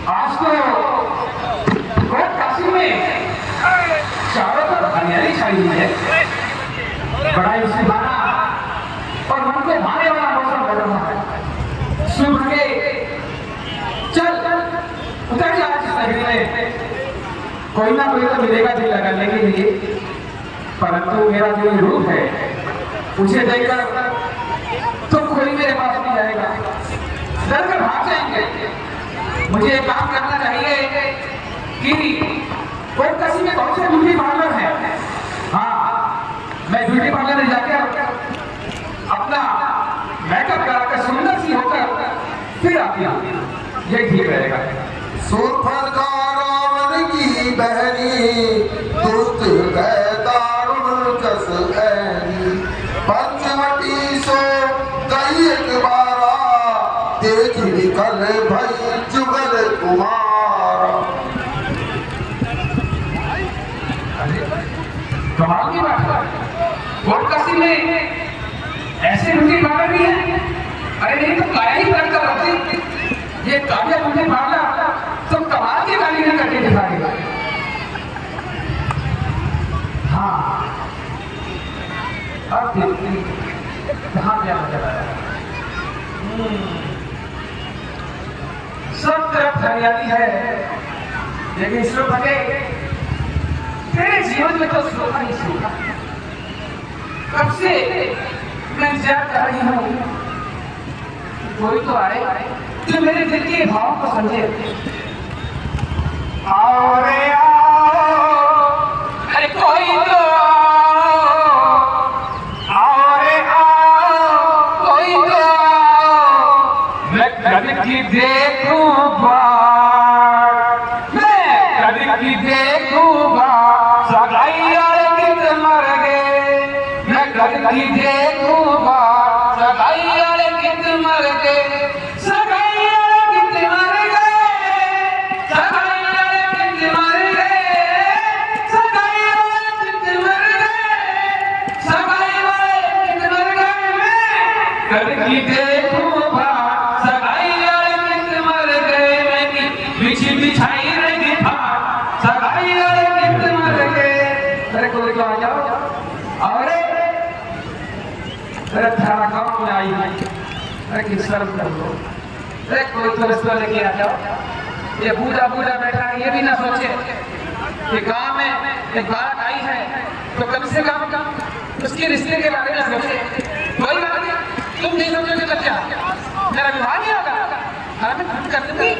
आज तो कोट काशी में चारों तरफ हरियाली छाई हुई है। बड़ा ही सुहाना और मन को भाने वाला मौसम लग रहा है। सुबह के चल उतर जा इस नगरी में, कोई ना कोई तो मिलेगा दिल लगाने के लिए। परंतु मेरा जो रूप है उसे देखकर तो कोई मेरे पास नहीं आएगा, डर कर भाग जाएंगे। मुझे एक काम करना चाहिए कि कोट काशी में कौन से ब्यूटी पार्लर है। हाँ, मैं ब्यूटी पार्लर में जाकर अपना मेकअप कराकर सुंदर सी होकर फिर आती हूँ, ये ठीक रहेगा। सुरफर का रावण की बहनी दुष्ट दारुण कस ऐनी पंचवटी सो कई एक बारा देख निकल भई जुगल कुमार। कमाल की बात है, कोट काशी में ऐसे ब्यूटी पार्लर भी है। अरे नहीं तो काया ही बंद कर रखती, ये काव्या ब्यूटी पार्लर तो कमाल की गाली नहीं करके दिखाएगा। हाँ, अब देखती कहाँ क्या नजर आया। सब तरफ हरियाली है, लेकिन सुख भगे तेरे जीवन में तो सुख नहीं सूखा। कब से मैं इंतजार कर रही हूँ कोई तो आए जो मेरे दिल के भावों को समझे। आओ रे आओ, अरे कोई तो आओ रे आओ, कोई तो आओ। मैं कभी की देखूं बात, मैं कभी की देखूं बात, सगाई वाले कित मर गए। मैं कभी की देखूं बात, सगाई वाले कित मर गए। सगाई वाले कित मर गए, सगाई वाले कित मर गए, सगाई वाले कित मर गए, सगाई वाले कित मर गए। मैं कभी की देखूं बात, सगाई वाले कित मर गए। मैं बिछी बिछाई रही था, सगाई वाले कित मर गए। अरे कोई तो आ जाओ, अरे अरे थाना गाँव में आई है, अरे किस तरफ कर लो। अरे कोई तो रस्ता लेके आ जाओ। ये बूढ़ा बूढ़ा बैठा है, ये भी ना सोचे कि गांव में एक बारात आई है तो कम से कम उसके रिश्ते के बारे में सोचे। कोई बात नहीं, तुम नहीं सोचोगे तो क्या, मेरा विवाह नहीं होगा। हाँ, मैं कर दूंगी।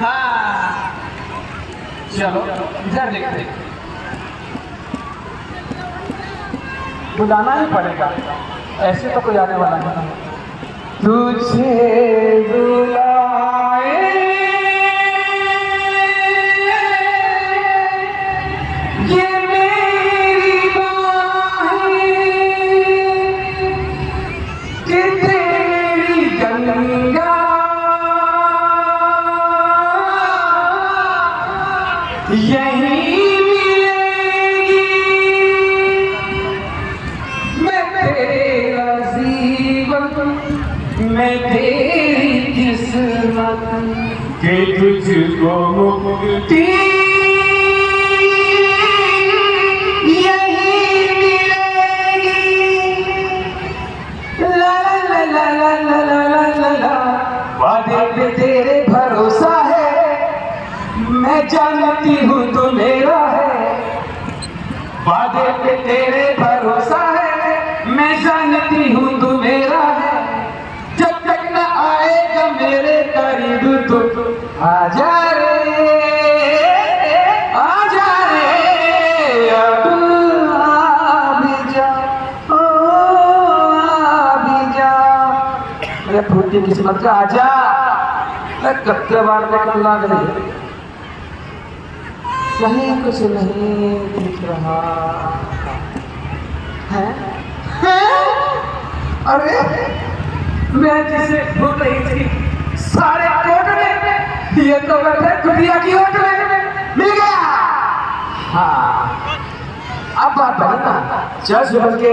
हाँ चलो इधर देखते, बुलाना ही पड़ेगा, ऐसे तो कोई आने वाला नहीं। तुझे बुलाए ये मेरी बाहें कि तेरी गंगा यही मैं तेरी किस्मत के तुझको मुक्ति यही मिलेगी। ला ला ला ला ला ला ला ला ला। वादे पे तेरे भरोसा है, मैं जानती हूँ तू मेरा है। वादे पे तेरे भरोसा है, मैं जानती हूँ तू मेरा है। जब तक न आएगा मेरे करीब तो आजा रे, आजा रे, अब आ भी जा, ओ आ भी जा। अरे फूटी किस्मत का आजा, कत्ते बार में लाग रही कहीं कुछ नहीं दिख रहा है। अरे मैं जिसे ढूंढ रही थी सारे कोट में, ये तो बैठे कुटिया की ओट में मिल गया। हाँ, अब बात बनी ना, चल सुबह के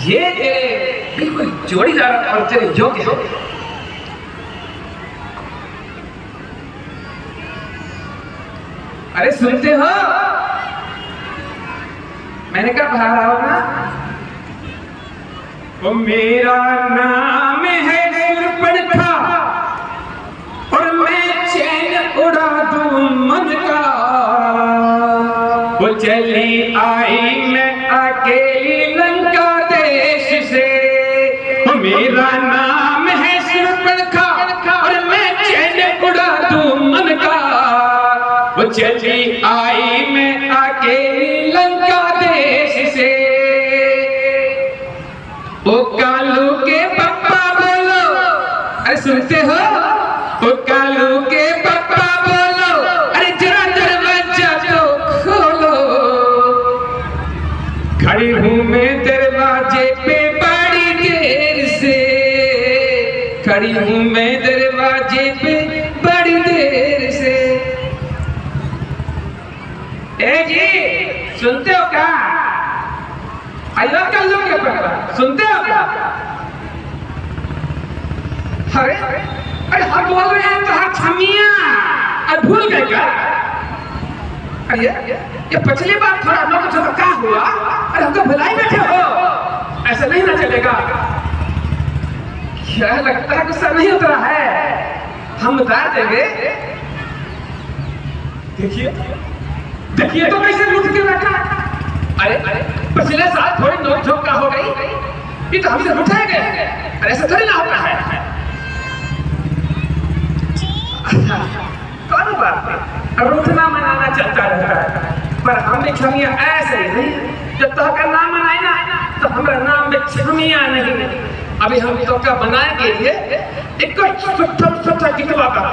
ये बिल्कुल जोड़ीदार और तेरे योग्य है। अरे सुनते हो? मैंने कहा बाहर आओ ना। वो मेरा नाम है शूर्पणखा और मैं चैन उड़ा दूं मन का। वो चली आई मैं अकेली लंका देश से। वो मेरा नाम है शूर्पणखा और मैं चैन उड़ा दूं मन का। वो चली आई मैं अकेली लंका देश से। ओ कालू के पप्पा बोलो, अरे सुनते हो? ओ कालू के पप्पा बोलो, अरे जरा दरवाजा तो खोलो। खड़ी हूँ मैं दरवाजे पे बड़ी देर से। खड़ी हूँ मैं दरवाजे पे बड़ी देर से। ए जी सुनते हो क्या? आइयो कालू के पप्पा, सुनते हो क्या? अरे अरे हम बोल रहे हैं तो छमिया, अब भूल गए क्या? अरे ये पिछली बार थोड़ा हम लोग को क्या हुआ? अरे हमको भुलाई बैठे हो, ऐसा नहीं ना चलेगा। क्या लगता है गुस्सा नहीं उतरा है? हम उतार देंगे। देखिए देखिए तो कैसे लूट के बैठा। अरे अरे पिछले साल थोड़ी नोक झोंक का हो गई, ये तो हमसे उठाए गए। अरे ऐसा थोड़ी ना होता है। कौन बात है, रूठना मनाना चलता रहता है, पर हम भी छमिया ऐसे ही नहीं। जब तक का नाम मनाए ना तो हमारा नाम भी छमिया नहीं। अभी हम तो का बनाएंगे ये एक सुट्ठा गीतवा का।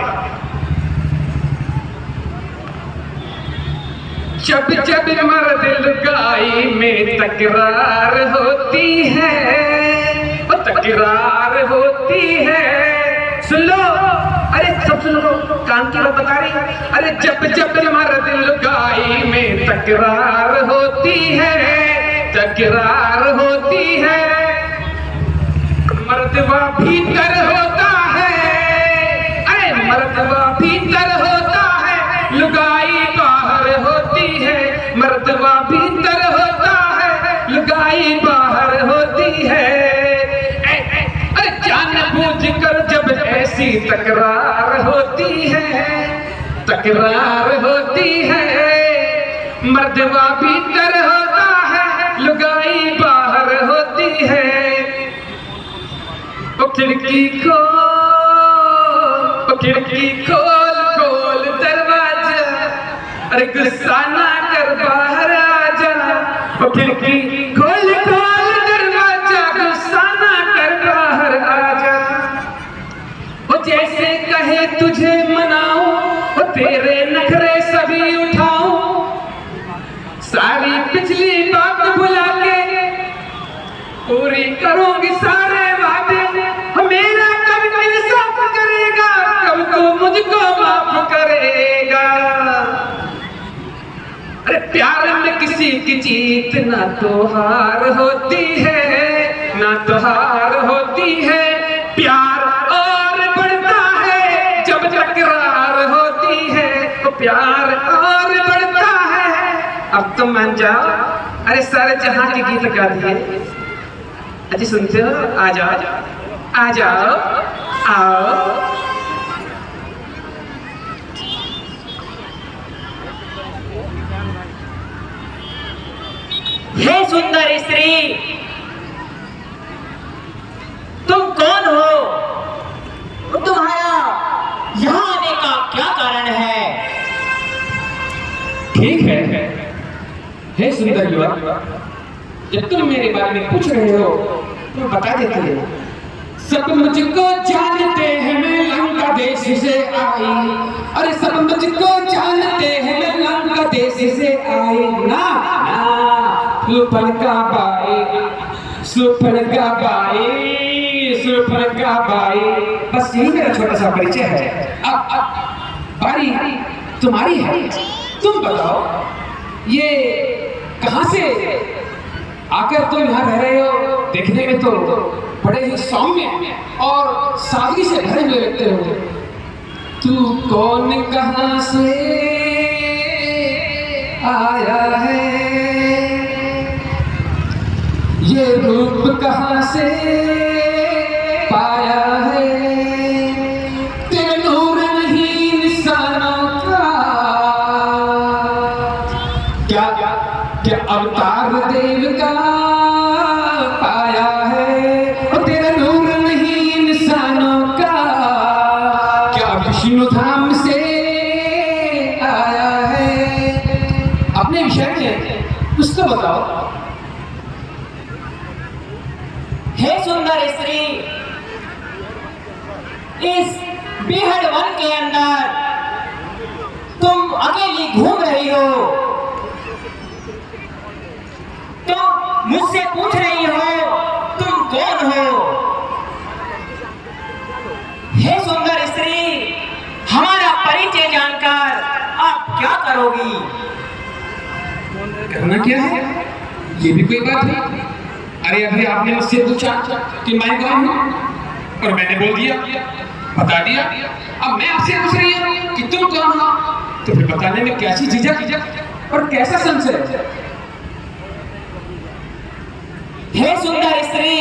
जब जब मर्द लुगाई में तकरार होती है, वो तकरार होती है। सुन लो, अरे सब सुन लो, कान की बात बता रही। अरे जब जब मर्द लुगाई में तकरार होती है, तकरार होती है। मर्दवा भीतर होता है, अरे मर्दवा भीतर होता है, लुगाई बाहर होती है। मर्दवा भीतर होता है, लुगाई बाहर होती है। अरे जानबूझकर जब ऐसी तकरार होती है, तकरार होती है। मर्दवा भीतर होता है, लुगाई बाहर होती है। ओ खिड़की खोल खोल दरवाजा, अरे गुस्सा ना कर बाहर आ जा। ओ खिड़की खोल खोल दरवाजा, गुस्सा ना कर बाहर आ जा। वो जैसे कहे तुझे मनाऊं, वो तेरे नखरे सभी उठाऊं। सारी पिछली बात भुला के पूरी करूंगी सारे वादे। मेरा कब इंसाफ करेगा, कब तो मुझको माफ करेगा। अरे प्यार में किसी की जीत ना तो हार होती है, ना तो हार होती है। प्यार और बढ़ता है जब तकरार होती है, तो प्यार और बढ़ता है। अब तो मान जाओ, अरे सारे जहां के गीत गा दिए। अजी सुनते हो? आ जाओ आ जाओ, आओ। हे सुंदर स्त्री, तुम कौन हो? तुम्हारा यहाँ आने का क्या कारण है? ठीक है, हे सुंदर युवक, जब तुम मेरे बारे में पूछ रहे हो तो बता देते हैं। सब मुझको जानते हैं मैं लंका देश से आई। अरे सब मुझको जानते हैं मैं लंका देश से आई। ना सुपरका बाई, सुपरका बाई, सुपरका बाई। बस यही मेरा छोटा सा परिचय है। अब बारी तुम्हारी है, तुम बताओ ये कहां से आकर तुम यहाँ रह रहे हो? देखने में तो बड़े ही सौम्य और सादगी से भरे हुए लगते हो। तू कौन, कहां से आया है, ये रूप कहाँ से पाया है, तेरे नूर नहीं निशानों का, क्या क्या अवतार देव का पाया है, और तेरा नूर नहीं निशानों का, क्या विष्णु धाम से आया है। अपने विषय में कुछ तो बताओ। हे सुंदर स्त्री, इस बेहद वन के अंदर तुम अकेली घूम रही हो, तुम मुझसे पूछ रही हो तुम कौन हो। हे सुंदर स्त्री, हमारा परिचय जानकर आप क्या करोगी? करना क्या है, ये भी कोई बात है। अरे अभी आपने मुझसे पूछा कि मैं कौन हूँ और मैंने बोल दिया, बता दिया। अब मैं आपसे पूछ रही हूँ कि तुम कौन हो, तो फिर बताने में कैसी झिझक और कैसा संशय। हे सुंदर स्त्री,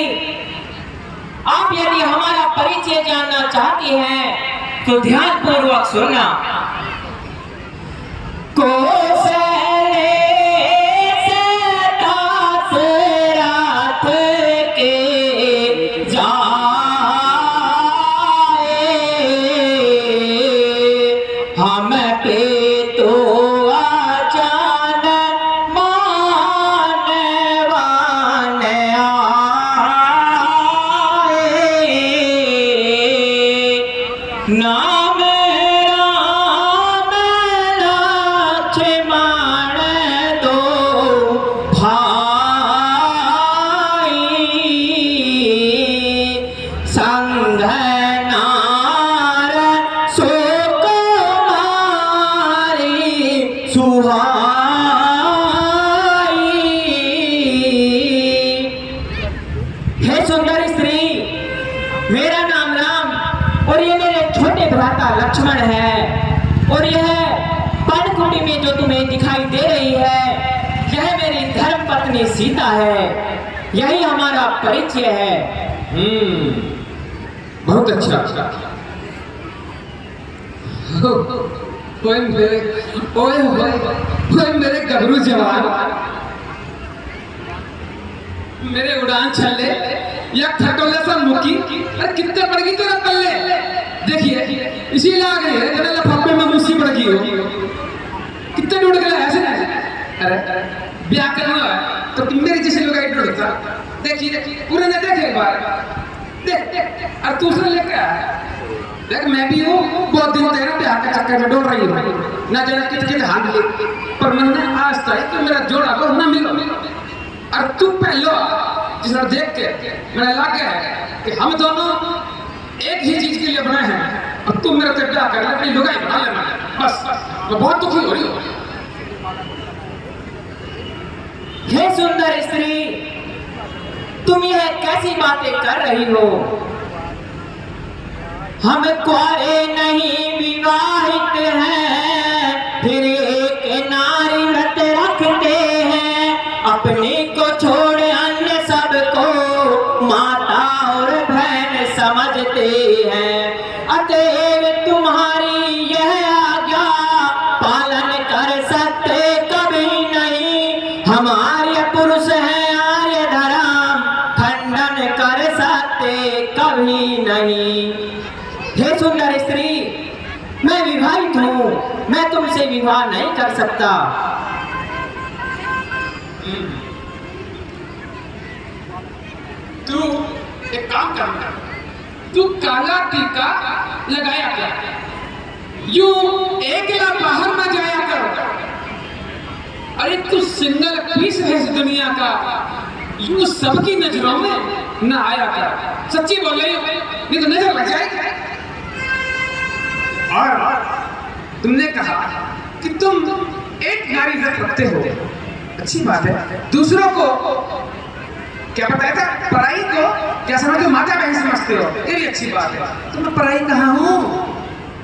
आप यदि हमारा परिचय जानना चाहती हैं तो ध्यानपूर्वक सुनना। कौशले से दास रात के जाए, हम पे तो अचानक मानवान आए, नाम राम लक्ष्मण दो भाई, संग नारद सुकुमारी सुहाई। हे सुंदर स्त्री, मेरा नाम राम और ये मेरे छोटे भ्राता लक्ष्मण है, और यह पर्णकुटी में जो तुम्हें दिखाई दे रही है यह मेरी धर्म पत्नी सीता है। यही हमारा परिचय है। बहुत अच्छा। ओए मेरे गबरू जवान, मेरे उड़ान छल्ले या खटोले सा मुकी, अरे कितने पड़ गई तेरा पल्ले। देखिए इसी लाग रही है तेरे लफाफे में मुस्सी पड़ गई हो, कितने डूड गए ऐसे नहीं। अरे ब्याह करना है तो तुम मेरी जैसे लोग आई डूडता। देखिए पूरे ने देखे एक बार, देख और दूसरा लेकर आया। देख मैं भी हूँ बहुत दिन तेरा ब्याह के चक्कर में डोल रही हूँ, ना जाने कित हाथ ले, पर मैंने आज तक तो मेरा जोड़ा को ना मिलो। और तू पहलो जिसने देख के मेरा लग गया है कि हम दोनों एक ही चीज के लिए बने हैं, और तुम मेरा तब्दील कर ले, अपनी लुगाई बना लेना। बस मैं बहुत दुखी हो रही हूँ। हे सुंदर स्त्री, तुम यह कैसी बातें कर रही हो? हम कुआरे नहीं विवाहित हैं, फिर एक नारी व्रत रखते हैं, अपने को छोड़ अन्य सबको माता और बहन समझते हैं। अतएव तुम्हारी यह आज्ञा पालन कर सकते कभी नहीं। हमारे पुरुष हैं आर्य धर्म खंडन कर सकते कभी नहीं। हे सुंदर स्त्री, मैं विवाहित हूँ, मैं तुमसे विवाह नहीं कर सकता। तू एक काम करना, तू काला टीका लगाया कर, यूं अकेला बाहर न जाया कर। अरे तू सिंगल पीस है इस दुनिया का, यूं सबकी नजरों में न आया कर। सच्ची बोल रही हो, नहीं तो नजर लग जाएगी। और तुमने कहा कि तुम एक नारी व्रत रखते हो, अच्छी बात है। दूसरों को क्या बताया था, पराई को क्या समझो, माता बहन समझते हो, ये भी अच्छी बात है। तो मैं पराई कहाँ हूँ?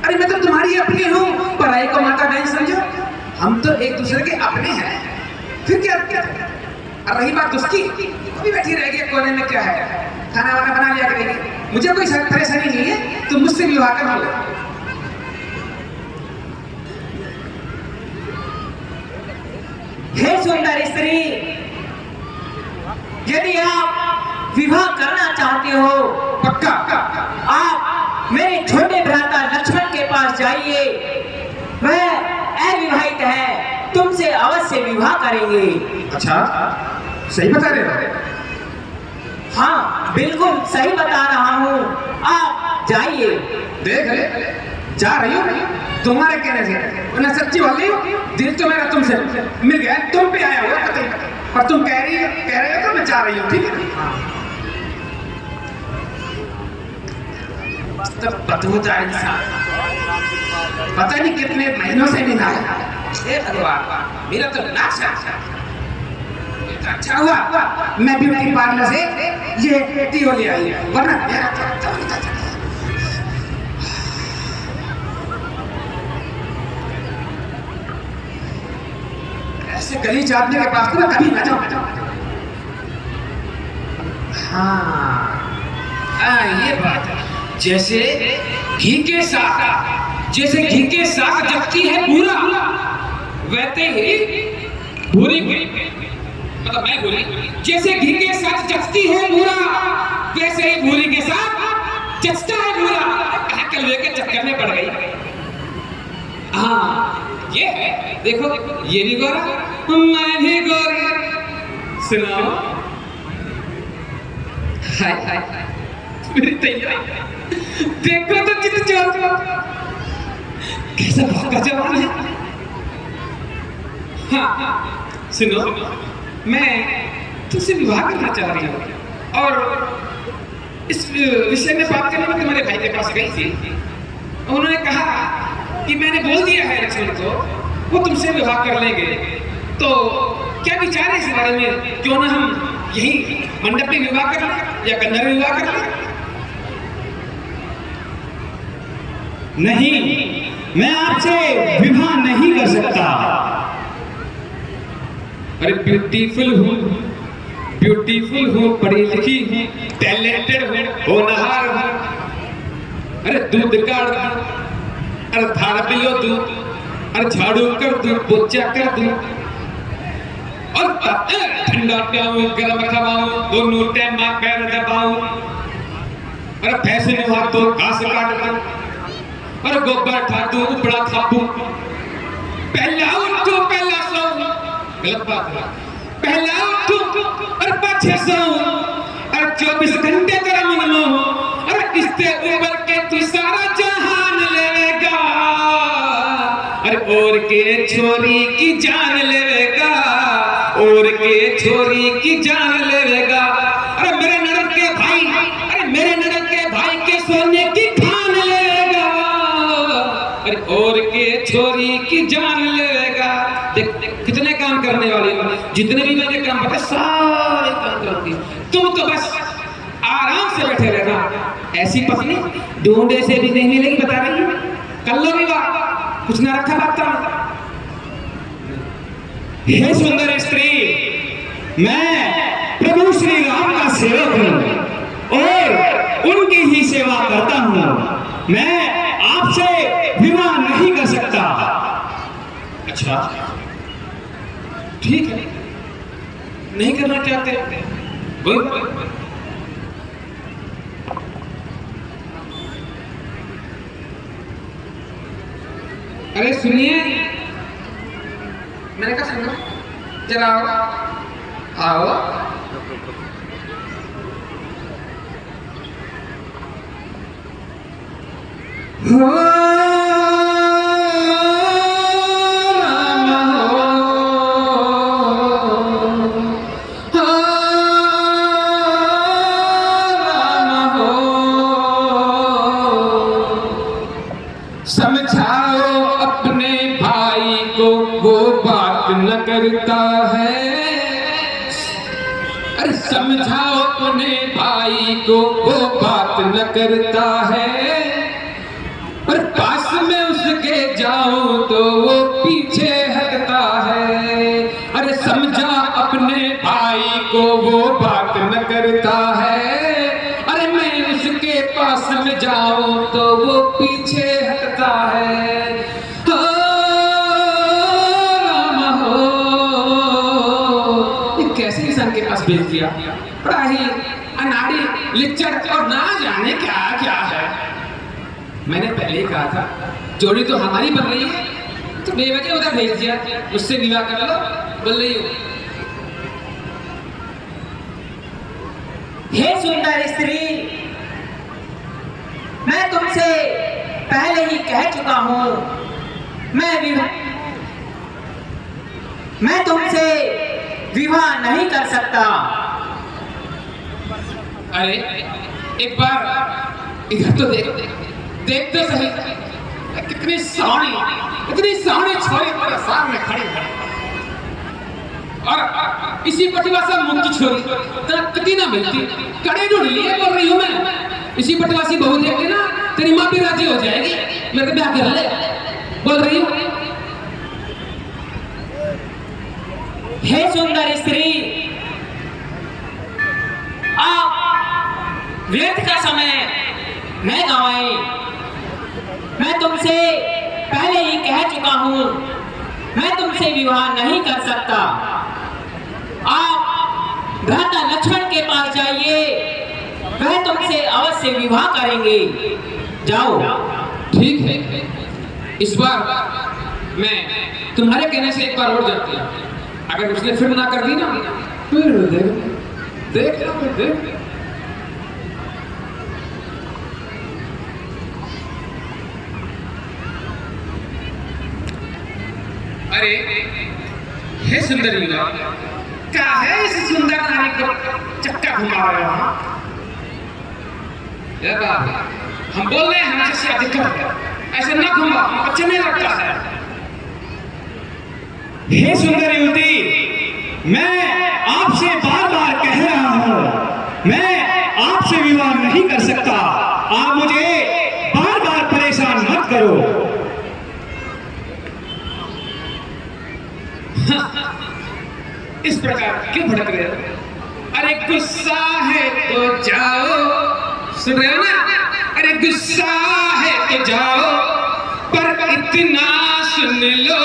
अरे मैं तो तुम्हारी अपनी हूँ, पराई को माता बहन समझो। हम तो एक दूसरे के अपने फिर क्या और रही बात उसकी, अभी बैठी रहेगी कोने में, क्या है, खाना वाना बना लिया करेगी, मुझे कोई परेशानी नहीं है, तुम मुझसे विवाह कर लो। हे सुंदर स्त्री, यदि आप विवाह करना चाहते हो, पक्का आप मेरे छोटे भ्राता लक्ष्मण के पास जाइए, वह अविवाहित है, तुमसे अवश्य विवाह करेंगे। अच्छा, सही बता रहे हो? हाँ, बिल्कुल सही बता रहा हूँ, आप जाइए। देख ले, जा रही हो तुम्हारे कहने से, उन्हें सच्ची बोल रही हो, दिल तो मेरा तुमसे मिल गया, तुम पे आया हुआ पता नहीं, और तुम कह रहे हो तो मैं जा रही हूँ, ठीक है? तब बदबूदार इंसान, पता नहीं कितने महीनों से नहीं नहाया। हे भगवान, मेरा तो नाश है। अच्छा हुआ मैं ब्यूटी पार्लर से ये टीओ ले आई, वरना ऐसे गली चाटने के पास तो मैं कभी ना जाऊं। हाँ, ये बात है। जैसे घी के साथ जगती है पूरा, वैसे ही भूरी, मतलब मैं भूरी, जैसे घी के साथ जगती है पूरा, वैसे ही भूरी के साथ जचता है पूरा। कलवे के चक्कर में पड़ गई। हाँ, ये है, देखो ये भी गोरा, मैं भी गोरी, सुनाओ। हाय हाय मेरी तैयारी देखो तो चित चोर कैसा भागा जवान है। हाँ, सुनो, मैं तुमसे विवाह करना चाह रही हूँ, और इस विषय में बात करने में तुम्हारे भाई के पास गई थी। उन्होंने कहा कि मैंने बोल दिया है लक्ष्मण को, वो तुमसे विवाह कर लेंगे, तो क्या विचार है इस बारे में? क्यों ना हम यही मंडप में विवाह कर लें या कन्या में विवाह कर लें? नहीं, मैं आपसे विवाह नहीं कर सकता। अरे ब्यूटीफुल हूँ, पढ़ी लिखी हूँ, टैलेंटेड हूँ, होनहार हूँ। अरे दूध काढ़ दूँ, अरे धार पियो दूँ, अरे झाड़ू कर दूँ, पोछा कर दूँ, और ठंडा पियाऊँ, गर्म खवाऊँ, दोनों टाइम पैर दबाऊँ, अरे भैंस निभा दूँ, घास काट दूँ, और गोबर खा दूँ, उपड़ा खापूँ, पहला उठो पहला सो, गलत बात है, पहला उठो और पाछे सो, और 24 घंटे तेरा मन मोह, और इससे ऊपर के तू सारा जहान लेगा, अरे और के छोरी की जान लेगा, और के छोरी की जान लेगा। अरे मेरे नड़क के भाई, अरे मेरे नड़क के भाई के सोने की खान लेगा, अरे और के छोरी की जान लेगा। देख कितने काम करने वाले, जितने भी मैंने काम बताए सारे काम करती, तुम तो बस आराम से बैठे रहना। ऐसी पत्नी ढूंढे से भी नहीं मिलेगी, बता रही है। कर लो विवाह, कुछ ना रखा बात था। हे सुंदर स्त्री, मैं प्रभु श्री राम का सेवक हूँ और उनकी ही सेवा करता हूँ। मैं आपसे विवाह नहीं कर सकता। अच्छा ठीक है, नहीं करना चाहते, अरे सुनिए, मैंने कहा सुनो, जरा आओ, समझाओ अपने भाई को, वो बात न करता है। अरे समझाओ अपने भाई को, वो बात न करता है। और पास में उसके जाऊं तो वो पीछे हटता है। अरे समझा है। हो राम हो, ये कैसे इंसान के पास भेज दिया? बड़ा ही अनाड़ी, लिच्चड़ और ना जाने क्या क्या है। मैंने पहले ही कहा था जोड़ी तो हमारी बन रही है, तो बेवजह उधर भेज दिया, उससे विवाह कर लो बोल रही हो। हे सुंदर स्त्री, मैं तुमसे पहले ही कह चुका हूं, मैं तुमसे विवाह नहीं कर सकता। अरे एक बार इधर तो देख तो सही, कितनी सावनी छोरी तेरे सामने खड़ी है, और इसी पटिवासा मुंह की छोरी तेरा कभी ना मिलती, कड़े ढूंढ लिए बोल रही हूँ मैं। इसी पटिवासी बहू देख के ना तेरी माँ भी राजी हो जाएगी, मेरे को ब्याह कर ले बोल रही हूँ। हे सुंदर स्त्री, आप व्यर्थ का समय न गवाएं। मैं तुमसे पहले ही कह चुका हूं, मैं तुमसे विवाह नहीं कर सकता। आप भ्राता लक्ष्मण के पास जाइए, वह तुमसे अवश्य विवाह करेंगे। जाओ। ठीक है, इस बार मैं तुम्हारे कहने से एक बार और जाती हूँ, अगर उसने फिर ना कर दी ना फिर देख। अरे हे सुंदर युवा, क्या है इस सुंदर नारी को चक्का घुमा रहे हो? ये बात हम बोल रहे हैं हमसे से अधिक ऐसे न घुमा, हमको अच्छा नहीं लगता है। हे सुंदर युवती, मैं आपसे बार बार कह रहा हूं, मैं आपसे विवाह नहीं कर सकता। आप मुझे बार बार परेशान मत करो। इस प्रकार क्यों भड़क रहे हो? अरे गुस्सा है तो जाओ, सुन रहे हो ना? अरे गुस्सा है तो जाओ, पर इतना सुन लो,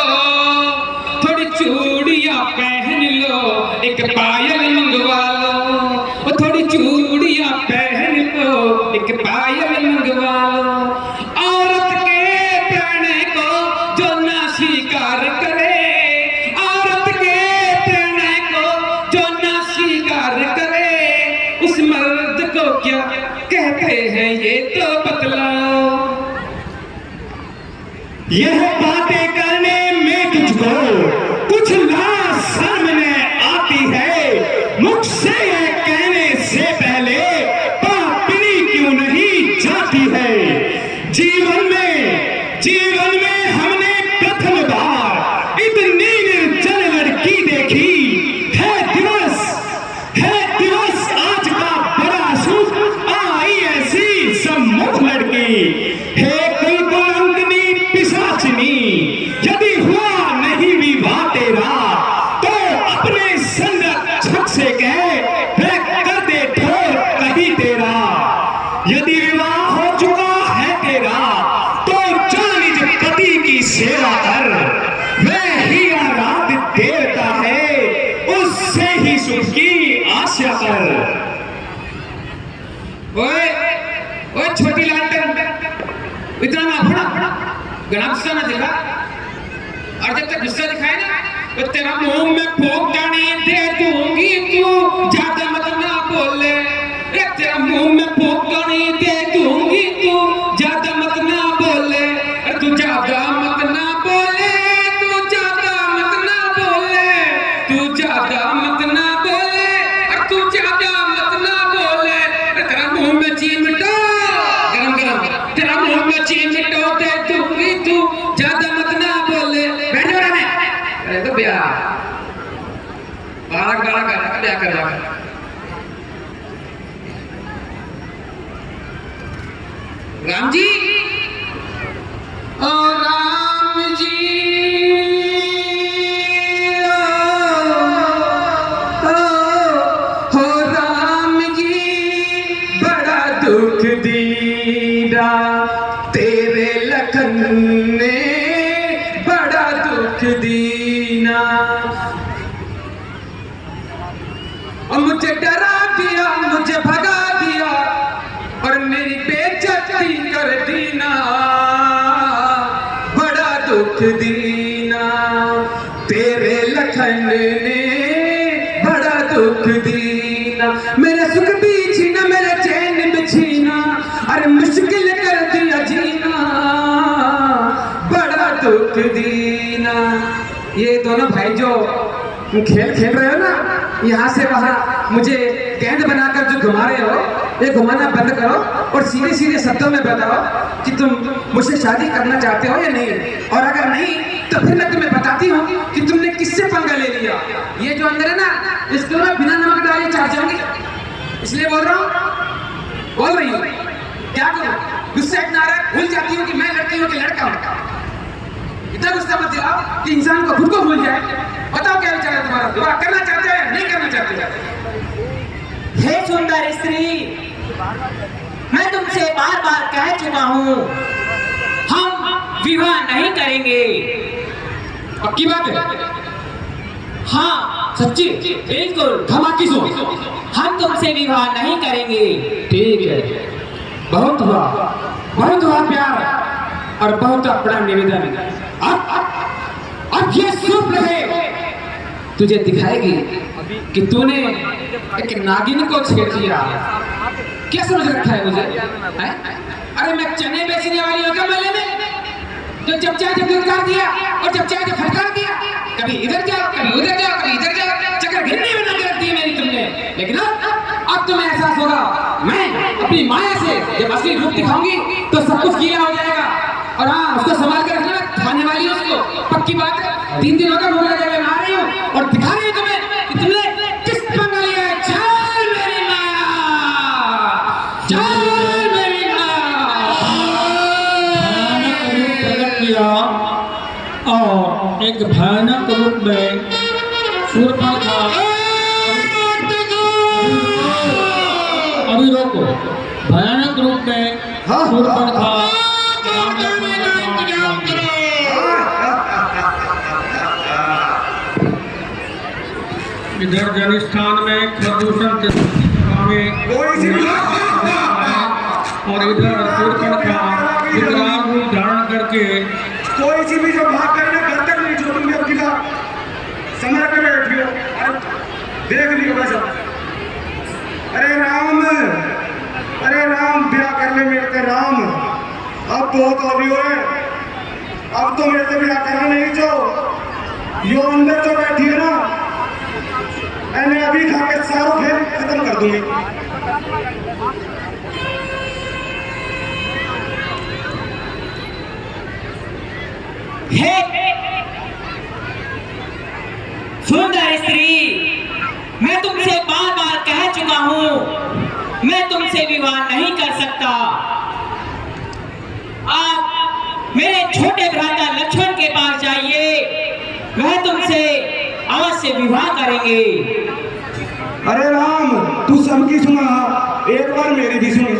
थोड़ी चूड़ियां पहन लो, एक पायल मंगवा लो, थोड़ी चूड़ियां पहन लो, एक पायल मंगवा लो। औरत के प्रणय को जो ना स्वीकार करे, उस मर्द को क्या कहते हैं ये तो बतलाओ। यह बातें करने में तुझको कुछ लाज सामने आती है, मुझसे यह कहने से पहले पापनी क्यों नहीं जाती है? जीवन में हमने प्रथम बार इतनी निर्जन लड़की देखी। है दिवस आज का बड़ा सुख, आई ऐसी सम्मुख लड़की। हे कुलकुलंगनी पिशाचिनी, यदि हुआ नहीं विवाह तेरा, तो अपने संरक्षक से कह वह कर दे ठोर कहीं तेरा। यदि विवाह हो चुका है तेरा, तो जा निज पति की सेवा कर, वह ही आराध्य देवता है, उससे ही सुख की आशा कर। ओए छोटी लालटेन, इतना ना फड़ा गला गुस्सा ना दिखा, और जब तक गुस्सा दिखाए ना तो तेरा मुंह में फूंकनी दे दूंगी, तू ज्यादा मत ना बोले। तेरा मुंह में फूंकनी दे दूंगी, तू ज्यादा मत ना बोले। तू ज्यादा मत ना बोले, तू ज्यादा मत ना बोले, तू ज्यादा मत ना बोले, तू ज्यादा मत ना बोले। तेरा मुंह में चिमटो गरम तेरा मुंह में चिमटो दे दूंगी, तू ज्यादा मत ना बोले। बैठ जा रहने। अरे तो ब्याह बारह ब्याह कर जाकर राम जी, ओ राम जी, हो राम जी, बड़ा दुख दीदा तेरे लखन दुख दीना, तेरे लखन ने बड़ा दुख दीना। मेरे सुख भी छीना, मेरे चैन भी छीना, अरे मुश्किल कर दिया जीना, बड़ा दुख दीना। ये दोनों भाई जो खेल खेल रहे हो ना, यहाँ से वहाँ मुझे गेंद बनाकर जो घुमा रहे हो, ये घुमाना बंद करो और सीधे सीधे शब्दों में बताओ कि तुम मुझसे शादी करना चाहते हो या नहीं। और अगर नहीं तो फिर मैं तुम्हें बताती हूँ कि तुमने किससे पंगा ले लिया। ये जो अंदर है ना, इसको मैं बिना नमक डाले चाट जाऊंगी, इसलिए बोल रहा हूँ, बोल रही हूँ। क्या करूँ, गुस्सा इतना आ रहा है, भूल जाती हूँ कि मैं लड़की हूँ कि लड़का हूँ। इतना गुस्सा मत दिलाओ कि इंसान को खुद को भूल जाए। बताओ क्या विचार है तुम्हारा, विवाह करना चाहते हो या नहीं करना चाहते? हे सुंदर स्त्री, मैं तुमसे बार बार कह चुका हूँ, हम विवाह नहीं करेंगे। पक्की बात है? हाँ सच्ची? बिल्कुल, धमाकी सो। हम तुमसे विवाह नहीं करेंगे। ठीक है, बहुत हुआ प्यार और बहुत बड़ा निवेदन। अब ये सूप रहे तुझे दिखाएगी कि तूने एक नागिन को छेड़ दिया। क्या समझ रखा है मुझे? है? अरे मैं चने बेचने वाली हूँ क्या मेले में, जो जब चाहे जब दुत्कार दिया और जब चाहे जब फटकार दिया, कभी इधर जाओ कभी उधर जाओ कभी इधर जाओ, चक्कर घिरनी बना के रख दी मेरी तुमने। लेकिन अब तुम्हें एहसास होगा, मैं अपनी माया से जब असली रूप दिखाऊंगी तो सब कुछ गीला हो जाएगा। और हाँ, उसको संभाल कर रखना, खाने वाली है उसको, पक्की बात है। 3 दिन होगा मुंह लगे मैं आ रही हूँ और दिखा रही हूँ तुम्हें कि तुमने किस पंगा लिया है। चल मेरी माया, चल मेरी माया। प्रकट किया और एक भयानक रूप में शूर्पणखा, अभी रोको, भयानक रूप में शूर्पणखा इधर जनिस्थान में प्रदूषण में और इधर शूर्पणखा विकराल रूप धारण करके कोई सी भी जो भाग करने घर तक नहीं जो तुमने अपनी का संग्रह के बैठी हो, देख लियो वैसा। अरे राम ब्याह कर ले मेरे से राम, अब बहुत हो रही है, अब तो मेरे से ब्याह करना नहीं। जो यो अंदर जो बैठी है ना, मैंने अभी खा के सारों खेल खत्म कर दूंगी। हे सुंदर स्त्री, मैं तुमसे बार बार कह चुका हूँ, मैं तुमसे विवाह नहीं कर सकता। आप मेरे छोटे भ्राता लक्ष्मण के पास जाइए, वह तुमसे अवश्य विवाह करेंगे। अरे राम, तू सबकी सुना, एक बार मेरी भी सुनी।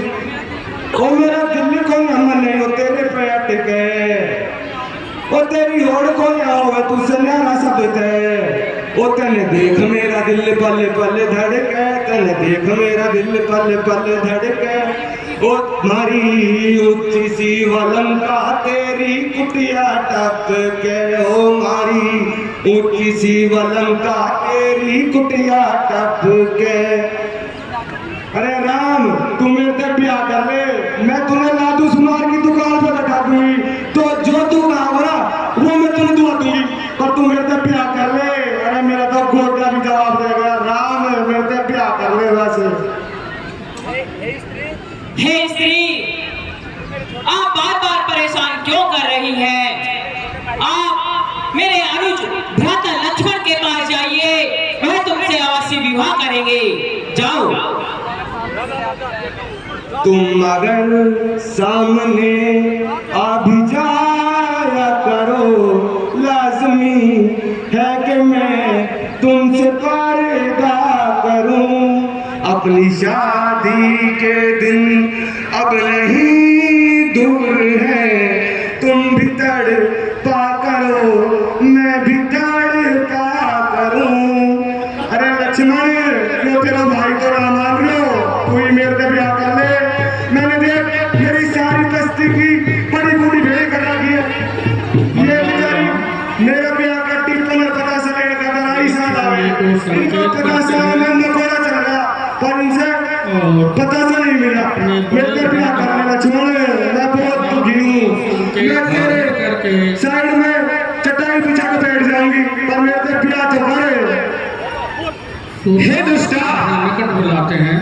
ओ मेरा दिल को नमन नहीं हो तेरे पे अटके, ओ तेरी होड़ को ना हो तुझसे न्यारा शब्द है। ओ तने देख मेरा दिल पल पल धड़के, तने देख मेरा दिल पल पल धड़के। ओ मारी ऊंची सी वलंका तेरी कुटिया टप के, ओ मारी ऊंची सी वलंका तेरी कुटिया टप के। अरे राम, तू मेरे से ब्याह कर ले, मैं तुम्हें लादू सुनार की दुकान पर बैठा दूंगी, तो जो तू कहा वो मैं तुम्हें दुआ दूंगी, पर तू मेरे से ब्याह कर ले। अरे मेरा तो गोटा भी जवाब देगा, राम मेरे से ब्याह कर ले। वैसे हे स्त्री, आप बार बार परेशान क्यों कर रही हैं? आप मेरे अनुज भ्राता लक्ष्मण के पास जाइए, वह तुमसे अवश्य विवाह करेंगे। जाओ। तुम अगर सामने आ भी जाया करो, लाजमी है कि मैं तुमसे पर्दा करूं। अपनी शादी के दिन अब नहीं दूर है, तुम भी तड़पा करो मैं भी तड़पा करूं। अरे लक्ष्मण, क्यों तेरा भाई तो ना मान लो, तू ही मेरे से ब्याह कर ले। मैंने देख मेरी सारी बस्ती की बड़ी बूढ़ी भेड़ कर रखी है, ये पता तो नहीं मिला मेरे को क्या करने लक्ष्मण मैं बहुत दुखी हूँ मैं तेरे करके साइड में चटाई बिछा के बैठ जाऊंगी पर मेरे से पिया तो करे हे दुष्टा, निकट बुलाते हैं।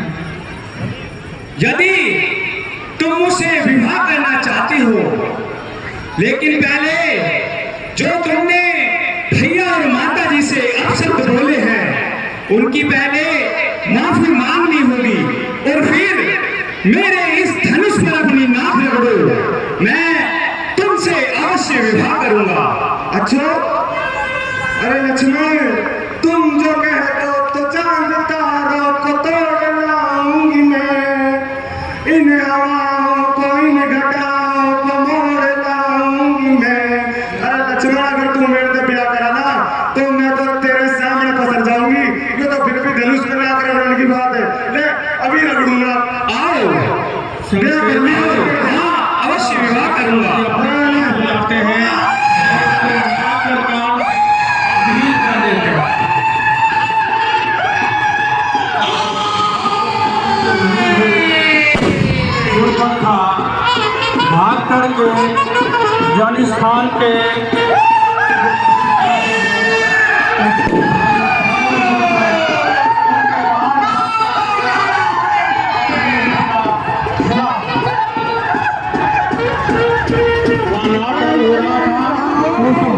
यदि तुम मुझसे विवाह करना चाहती हो, लेकिन पहले जो तुमने भैया और माता जी से अपशब्द बोले हैं उनकी पहले माफी मांगनी होगी और फिर मेरे इस धनुष पर अपनी नाक रगड़ो। मैं तुमसे अवश्य विवाह करूंगा। अच्छा अरे लक्ष्मण तुम जो कहते हो तो चांद तारों को तोड़ लाऊंगी मैं इन हवाओं को इन घटाओं को मोड़ लाऊंगी मैं। अरे लक्ष्मण अगर तू मेरे से ब्याह करा ना तो मैं तो तेरे सामने पसर जाऊंगी। ये तो फिर भी धनुष में ना रगड़ने की बात है। ले अभी रगड़ूंगा। आओ ब्याह करनी हो हाँ अवश्य विवाह करूंगा। बुलाते हैं लड़का नहीं कर देते। शूर्पणखा भाग करके जल स्थान के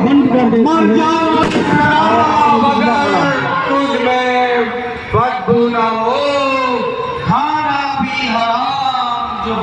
बंद कर देते बदबू ना हो खाना भी हराम जो